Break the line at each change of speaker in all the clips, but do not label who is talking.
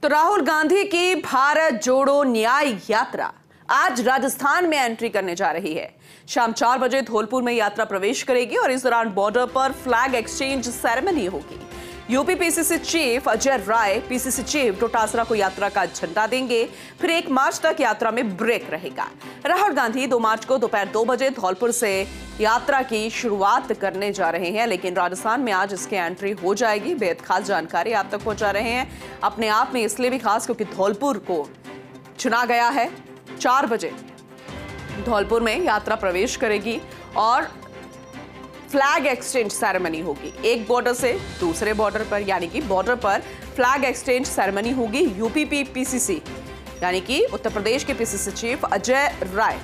तो राहुल गांधी की भारत जोड़ो न्याय यात्रा आज राजस्थान में एंट्री करने जा रही है। शाम 4 बजे धौलपुर में यात्रा प्रवेश करेगी और इस दौरान बॉर्डर पर फ्लैग एक्सचेंज सेरेमनी होगी। UP PCC chief Ajay Rai PCC chief Dotasra को यात्रा का झंडा देंगे। फिर 1 मार्च तक यात्रा में ब्रेक रहेगा। राहुल गांधी 2 मार्च को दोपहर 2 बजे धौलपुर से यात्रा की शुरुआत करने जा रहे हैं, लेकिन राजस्थान में आज इसकी एंट्री हो जाएगी। बेहद खास जानकारी आप तक पहुंचा रहे हैं, अपने आप में इसलिए भी खास क्योंकि धौलपुर को चुना गया है। 4 बजे धौलपुर में यात्रा प्रवेश करेगी और फ्लैग एक्सचेंज सेरेमनी होगी। एक बॉर्डर से दूसरे बॉर्डर पर, यानी कि बॉर्डर पर फ्लैग एक्सचेंज सेरेमनी होगी। यूपी पीसीसी यानी कि उत्तर प्रदेश के पीसीसी चीफ अजय राय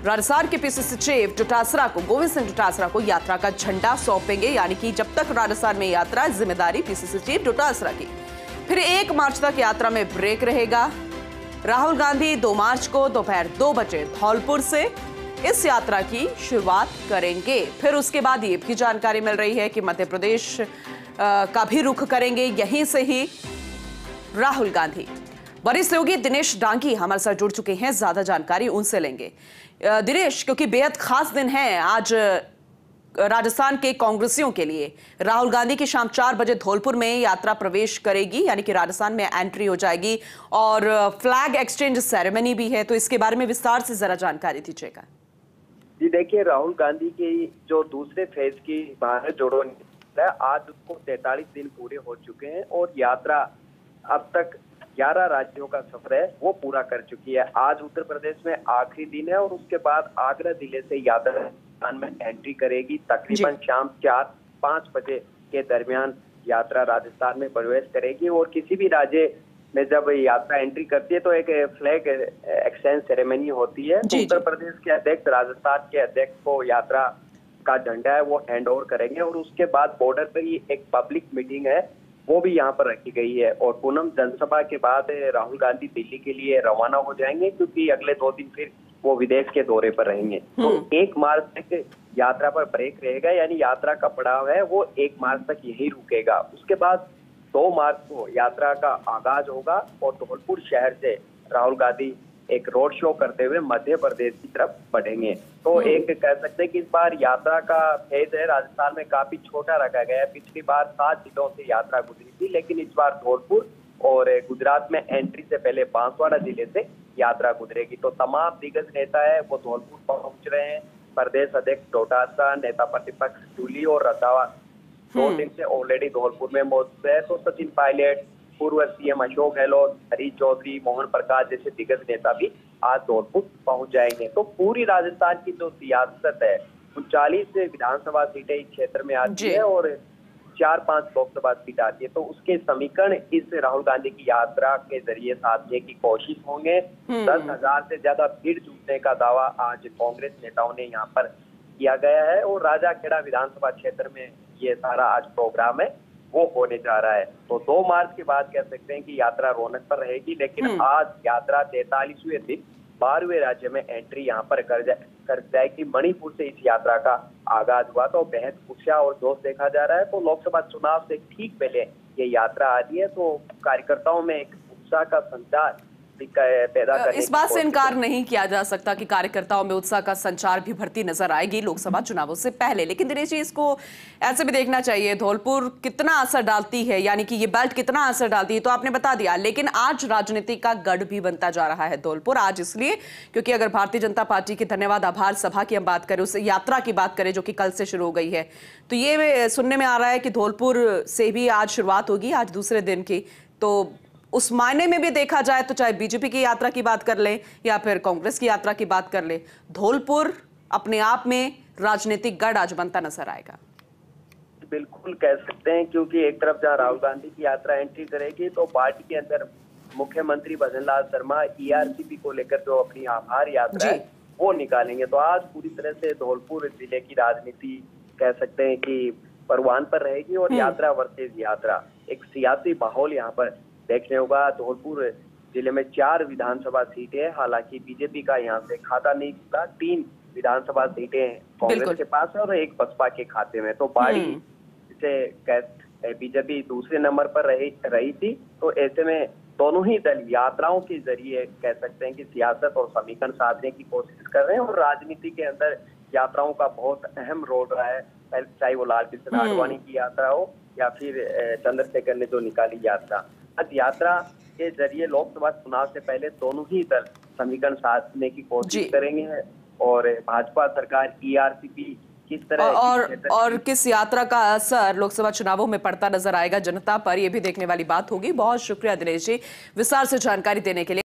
राजस्थान के पीसीसी चीफ डोटासरा को, गोविंद सिंह डोटासरा को यात्रा का झंडा सौंपेंगे, यानी कि जब तक राजस्थान में यात्रा जिम्मेदारी पीसीसी चीफ डोटासरा की। फिर 1 मार्च तक यात्रा में ब्रेक रहेगा। राहुल गांधी 2 मार्च को दोपहर 2 बजे धौलपुर से इस यात्रा की शुरुआत करेंगे। फिर उसके बाद ये भी जानकारी मिल रही है कि मध्य प्रदेश का भी रुख करेंगे। यहीं से ही राहुल गांधी। वरिष्ठ योगी दिनेश डांगी हमारे साथ जुड़ चुके हैं, ज्यादा जानकारी उनसे लेंगे। दिनेश, क्योंकि बेहद खास दिन है आज राजस्थान के कांग्रेसियों के लिए, राहुल गांधी की शाम 4 बजे धौलपुर में यात्रा प्रवेश करेगी, यानी कि राजस्थान में एंट्री हो जाएगी और फ्लैग एक्सचेंज सेरेमनी भी है। तो इसके बारे में विस्तार से जरा जानकारी दीजिएगा।
जी देखिए, राहुल गांधी की जो दूसरे फेज की भारत जोड़ो है, आज उसको 43 दिन पूरे हो चुके हैं और यात्रा अब तक 11 राज्यों का सफर है वो पूरा कर चुकी है। आज उत्तर प्रदेश में आखिरी दिन है और उसके बाद आगरा जिले से यात्रा राजस्थान में एंट्री करेगी। तकरीबन शाम 4-5 बजे के दरमियान यात्रा राजस्थान में प्रवेश करेगी और किसी भी राज्य में जब यात्रा एंट्री करती है तो एक फ्लैग एक्सचेंज सेरेमनी होती है। तो उत्तर प्रदेश के अध्यक्ष राजस्थान के अध्यक्ष को यात्रा का झंडा है वो हैंड ओवर करेंगे और उसके बाद बॉर्डर पर ही एक पब्लिक मीटिंग है वो भी यहाँ पर रखी गई है। और पूनम जनसभा के बाद राहुल गांधी दिल्ली के लिए रवाना हो जाएंगे, क्योंकि अगले 2 दिन फिर वो विदेश के दौरे पर रहेंगे। तो 1 मार्च तक यात्रा पर ब्रेक रहेगा, यानी यात्रा का पड़ाव है वो 1 मार्च तक यही रुकेगा। उसके बाद 2 मार्च को यात्रा का आगाज होगा और धौलपुर शहर से राहुल गांधी एक रोड शो करते हुए मध्य प्रदेश की तरफ बढ़ेंगे। तो एक कह सकते हैं कि इस बार यात्रा का फेज है राजस्थान में काफी छोटा रखा गया है। पिछली बार 7 जिलों से यात्रा गुजरी थी, लेकिन इस बार धौलपुर और गुजरात में एंट्री से पहले बांसवाड़ा जिले से यात्रा गुजरेगी। तो तमाम दिग्गज नेता है वो धौलपुर पहुंच रहे हैं। प्रदेश अध्यक्ष डोटासरा, नेता प्रतिपक्ष जूली और रंधावा 2 दिन से ऑलरेडी धौलपुर में मौजूद है। तो सचिन पायलट, पूर्व सीएम अशोक गहलोत, हरीश चौधरी, मोहन प्रकाश जैसे दिग्गज नेता भी आज धौलपुर पहुंच जाएंगे। तो पूरी राजस्थान की जो सियासत है 39 विधानसभा सीटें इस क्षेत्र में आती है और 4-5 लोकसभा सीट आती है। तो उसके समीकरण इस राहुल गांधी की यात्रा के जरिए साधने की कोशिश होंगे। 10,000 से ज्यादा भीड़ जुटने का दावा आज कांग्रेस नेताओं ने यहाँ पर किया गया है और राजाखेड़ा विधानसभा क्षेत्र में ये सारा आज प्रोग्राम है वो होने जा रहा है। तो 2 मार्च के बाद कह सकते हैं कि यात्रा रौनक पर रहेगी, लेकिन आज यात्रा 43वें दिन 12वें राज्य में एंट्री यहाँ पर कर जाएगी। मणिपुर से इस यात्रा का आगाज हुआ तो बेहद उत्साह और जोश देखा जा रहा है। तो लोकसभा चुनाव से ठीक पहले ये यात्रा आ रही है, तो कार्यकर्ताओं में एक उत्साह का संचार पैदा करने
इस बात से इनकार नहीं किया जा सकता कि कार्यकर्ताओं में उत्साह का संचार भी भरती नजर आएगी लोकसभा चुनावों से पहले। लेकिन दिनेश जी, इसको ऐसे भी देखना चाहिए धौलपुर कितना असर डालती है, यानी कि ये बेल्ट कितना असर डालती है, तो आपने बता दिया। लेकिन आज राजनीति का गढ़ भी बनता जा रहा है धौलपुर। आज इसलिए क्योंकि अगर भारतीय जनता पार्टी की धन्यवाद आभार सभा की हम बात करें, उस यात्रा की बात करें जो कि कल से शुरू हो गई है, तो ये सुनने में आ रहा है कि धौलपुर से भी आज शुरुआत होगी, आज दूसरे दिन की। तो उस मायने में भी देखा जाए तो चाहे बीजेपी की यात्रा की बात कर ले या फिर कांग्रेस की यात्रा की बात कर ले, धौलपुर अपने आप में राजनीतिक गढ़ आज बनता नजर आएगा।
बिल्कुल कह सकते हैं, क्योंकि एक तरफ जहां राहुल गांधी की यात्रा एंट्री करेगी तो पार्टी के अंदर मुख्यमंत्री भजन लाल शर्मा ईआरसीपी को लेकर जो अपनी आभार यात्रा है वो निकालेंगे। तो आज पूरी तरह से धौलपुर जिले की राजनीति कह सकते हैं कि परवान पर रहेगी और यात्रा वर्सेज यात्रा एक सियासी माहौल यहाँ पर देखने होगा। धौलपुर जिले में 4 विधानसभा सीटें हैं, हालांकि बीजेपी का यहाँ से खाता नहीं खुला। 3 विधानसभा सीटें कांग्रेस के पास है और 1 बसपा के खाते में। तो बाड़ी से बीजेपी दूसरे नंबर पर रही थी, तो ऐसे में दोनों ही दल यात्राओं के जरिए कह सकते हैं कि सियासत और समीकरण साधने की कोशिश कर रहे हैं, और राजनीति के अंदर यात्राओं का बहुत अहम रोल रहा है, चाहे वो लाल कृष्ण आडवाणी की यात्रा हो या फिर चंद्रशेखर ने जो निकाली यात्रा। आज यात्रा के जरिए लोकसभा चुनाव से पहले दोनों ही दल समीकरण साधने की कोशिश करेंगे, और भाजपा सरकार ईआरसीपी किस तरह
और किस यात्रा का असर लोकसभा चुनावों में पड़ता नजर आएगा जनता पर, यह भी देखने वाली बात होगी। बहुत शुक्रिया दिनेश जी विस्तार से जानकारी देने के लिए।